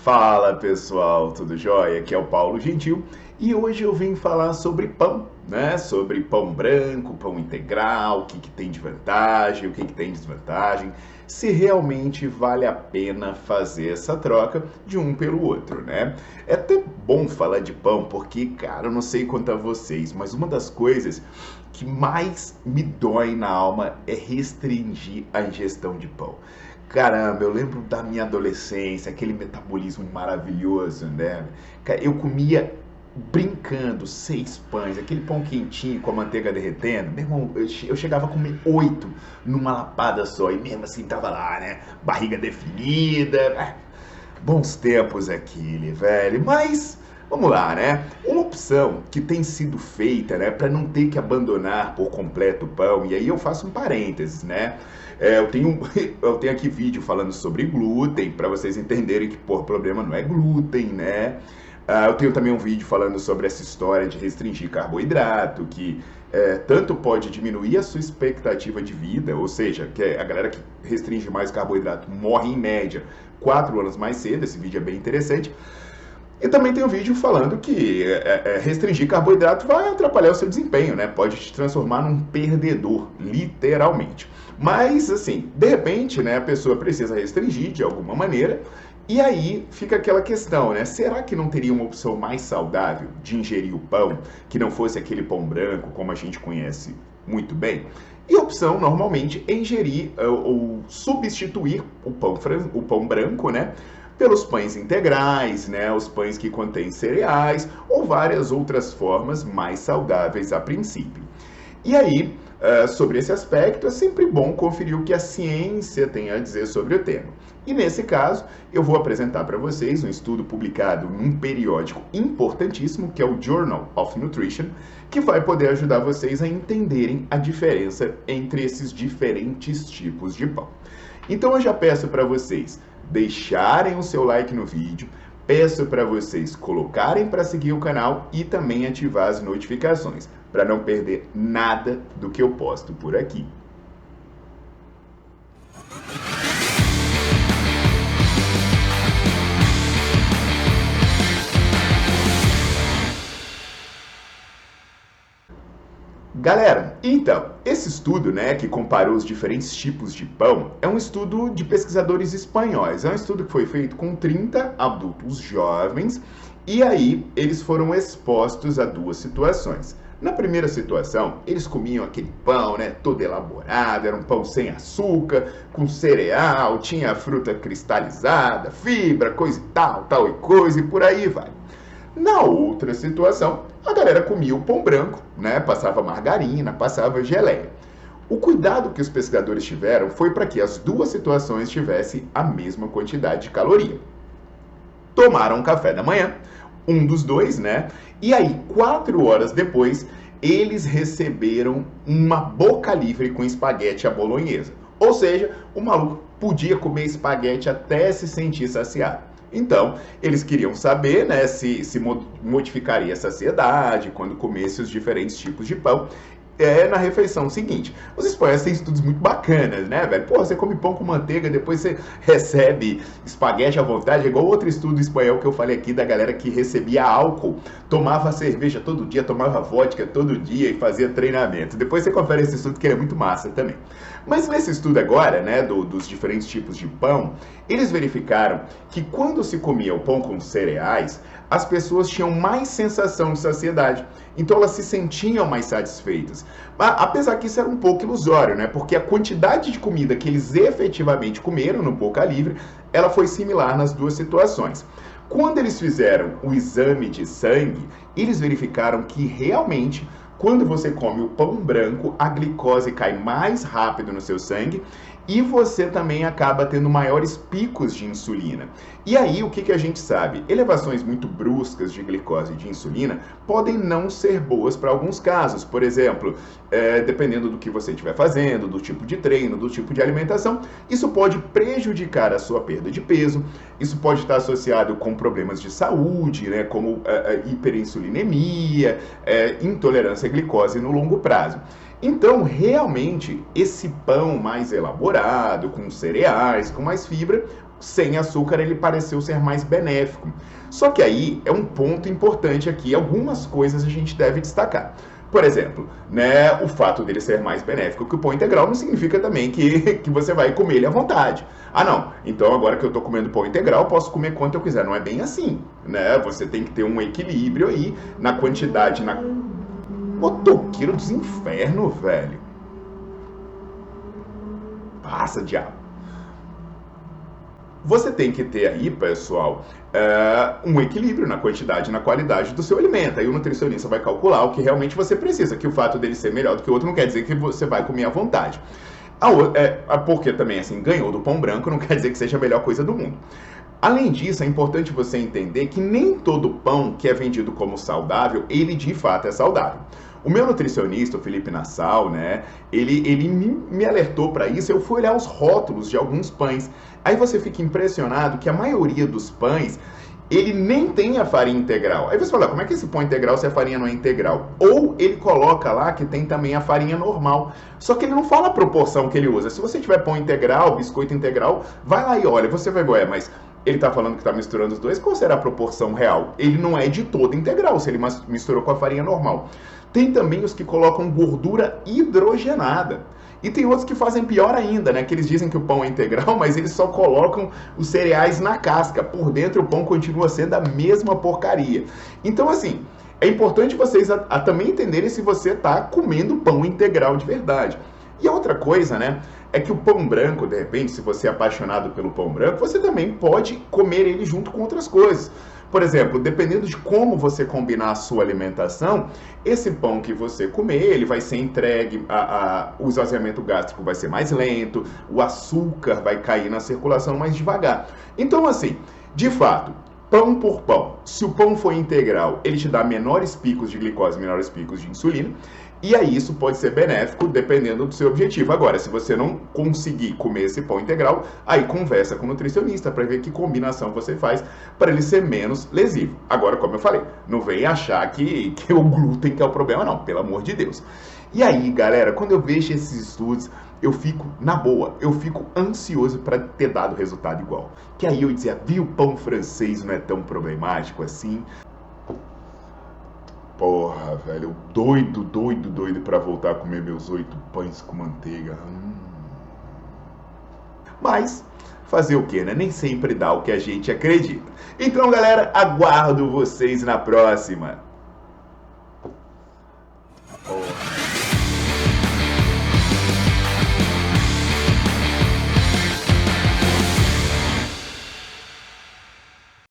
Fala pessoal, tudo jóia? Aqui é o Paulo Gentil e hoje eu vim falar sobre pão, né? Sobre pão branco, pão integral, o que que tem de vantagem, o que que tem de desvantagem, se realmente vale a pena fazer essa troca de um pelo outro, né? É até bom falar de pão porque, cara, eu não sei quanto a vocês, mas uma das coisas que mais me dói na alma é restringir a ingestão de pão. Caramba, eu lembro da minha adolescência, aquele metabolismo maravilhoso, né? Eu comia brincando 6 pães, aquele pão quentinho com a manteiga derretendo. Meu irmão, eu chegava a comer 8 numa lapada só, e mesmo assim tava lá, né? Barriga definida. Bons tempos aquele, velho. Mas vamos lá, né? Uma opção que tem sido feita, né, para não ter que abandonar por completo o pão, e aí eu faço um parênteses, né? Eu tenho aqui vídeo falando sobre glúten, para vocês entenderem que, o problema não é glúten, né? Eu tenho também um vídeo falando sobre essa história de restringir carboidrato, que tanto pode diminuir a sua expectativa de vida, ou seja, que a galera que restringe mais carboidrato morre em média 4 anos mais cedo. Esse vídeo é bem interessante. E também tem um vídeo falando que restringir carboidrato vai atrapalhar o seu desempenho, né? Pode te transformar num perdedor, literalmente. Mas, assim, de repente, né, a pessoa precisa restringir de alguma maneira, e aí fica aquela questão, né? Será que não teria uma opção mais saudável de ingerir o pão, que não fosse aquele pão branco, como a gente conhece muito bem? E a opção, normalmente, é ingerir ou substituir o pão branco, né, pelos pães integrais, né, os pães que contêm cereais ou várias outras formas mais saudáveis a princípio. E aí, sobre esse aspecto, é sempre bom conferir o que a ciência tem a dizer sobre o tema. E nesse caso, eu vou apresentar para vocês um estudo publicado num periódico importantíssimo, que é o Journal of Nutrition, que vai poder ajudar vocês a entenderem a diferença entre esses diferentes tipos de pão. Então eu já peço para vocês deixarem o seu like no vídeo, peço para vocês colocarem para seguir o canal e também ativar as notificações, para não perder nada do que eu posto por aqui. Galera, então, esse estudo, né, que comparou os diferentes tipos de pão, é um estudo de pesquisadores espanhóis. É um estudo que foi feito com 30 adultos jovens, e aí eles foram expostos a duas situações. Na primeira situação, eles comiam aquele pão, né, todo elaborado, era um pão sem açúcar, com cereal, tinha fruta cristalizada, fibra, coisa e tal e coisa, e por aí vai. Na outra situação, a galera comia o pão branco, né? Passava margarina, passava geleia. O cuidado que os pesquisadores tiveram foi para que as duas situações tivessem a mesma quantidade de caloria. Tomaram café da manhã, um dos dois, né? E aí, 4 horas depois, eles receberam uma boca livre com espaguete à bolonhesa. Ou seja, o maluco podia comer espaguete até se sentir saciado. Então, eles queriam saber, né, se modificaria a saciedade quando comesse os diferentes tipos de pão na refeição seguinte. Os espanhóis têm estudos muito bacanas, né, velho? Pô, você come pão com manteiga, depois você recebe espaguete à vontade. É igual outro estudo espanhol que eu falei aqui da galera que recebia álcool, tomava cerveja todo dia, tomava vodka todo dia e fazia treinamento. Depois você confere esse estudo que ele é muito massa também. Mas nesse estudo agora, né, dos diferentes tipos de pão, eles verificaram que quando se comia o pão com cereais, as pessoas tinham mais sensação de saciedade. Então elas se sentiam mais satisfeitas. Apesar que isso era um pouco ilusório, né? Porque a quantidade de comida que eles efetivamente comeram no boca livre, ela foi similar nas duas situações. Quando eles fizeram o exame de sangue, eles verificaram que realmente, quando você come o pão branco, a glicose cai mais rápido no seu sangue e você também acaba tendo maiores picos de insulina. E aí, o que a gente sabe? Elevações muito bruscas de glicose e de insulina podem não ser boas para alguns casos. Por exemplo, dependendo do que você estiver fazendo, do tipo de treino, do tipo de alimentação, isso pode prejudicar a sua perda de peso, isso pode estar associado com problemas de saúde, né, como hiperinsulinemia, intolerância à glicose no longo prazo. Então, realmente, esse pão mais elaborado, com cereais, com mais fibra, sem açúcar ele pareceu ser mais benéfico. Só que aí é um ponto importante aqui, algumas coisas a gente deve destacar. Por exemplo, né, o fato dele ser mais benéfico que o pão integral não significa também que você vai comer ele à vontade. Ah, não, então agora que eu estou comendo pão integral, posso comer quanto eu quiser. Não é bem assim, né? Você tem que ter um equilíbrio aí na quantidade, na... Motoqueiro dos infernos, velho. Passa, diabo. Você tem que ter aí, pessoal, um equilíbrio na quantidade e na qualidade do seu alimento. Aí o nutricionista vai calcular o que realmente você precisa, que o fato dele ser melhor do que o outro não quer dizer que você vai comer à vontade. Porque também, assim, ganhou do pão branco não quer dizer que seja a melhor coisa do mundo. Além disso, é importante você entender que nem todo pão que é vendido como saudável, ele de fato é saudável. O meu nutricionista, o Felipe Nassau, né, ele me alertou para isso. Eu fui olhar os rótulos de alguns pães. Aí você fica impressionado que a maioria dos pães, ele nem tem a farinha integral. Aí você fala, como é que esse pão integral se a farinha não é integral? Ou ele coloca lá que tem também a farinha normal. Só que ele não fala a proporção que ele usa. Se você tiver pão integral, biscoito integral, vai lá e olha, você vai ver, mas ele está falando que está misturando os dois, qual será a proporção real? Ele não é de todo integral, se ele misturou com a farinha normal. Tem também os que colocam gordura hidrogenada. E tem outros que fazem pior ainda, né? Que eles dizem que o pão é integral, mas eles só colocam os cereais na casca. Por dentro o pão continua sendo a mesma porcaria. Então, assim, é importante vocês também entenderem se você está comendo pão integral de verdade. E a outra coisa, né, é que o pão branco, de repente, se você é apaixonado pelo pão branco, você também pode comer ele junto com outras coisas. Por exemplo, dependendo de como você combinar a sua alimentação, esse pão que você comer, ele vai ser entregue, o esvaziamento gástrico vai ser mais lento, o açúcar vai cair na circulação mais devagar. Então, assim, de fato, pão por pão, se o pão for integral, ele te dá menores picos de glicose, menores picos de insulina, e aí isso pode ser benéfico dependendo do seu objetivo. Agora, se você não conseguir comer esse pão integral, aí conversa com o nutricionista para ver que combinação você faz para ele ser menos lesivo. Agora, como eu falei, não vem achar que o glúten que é o problema, não, pelo amor de Deus. E aí, galera, quando eu vejo esses estudos, eu fico, na boa, eu fico ansioso para ter dado resultado igual. Que aí eu dizia, viu, pão francês não é tão problemático assim. Porra, velho, doido pra voltar a comer meus 8 pães com manteiga. Mas, fazer o que, né? Nem sempre dá o que a gente acredita. Então, galera, aguardo vocês na próxima.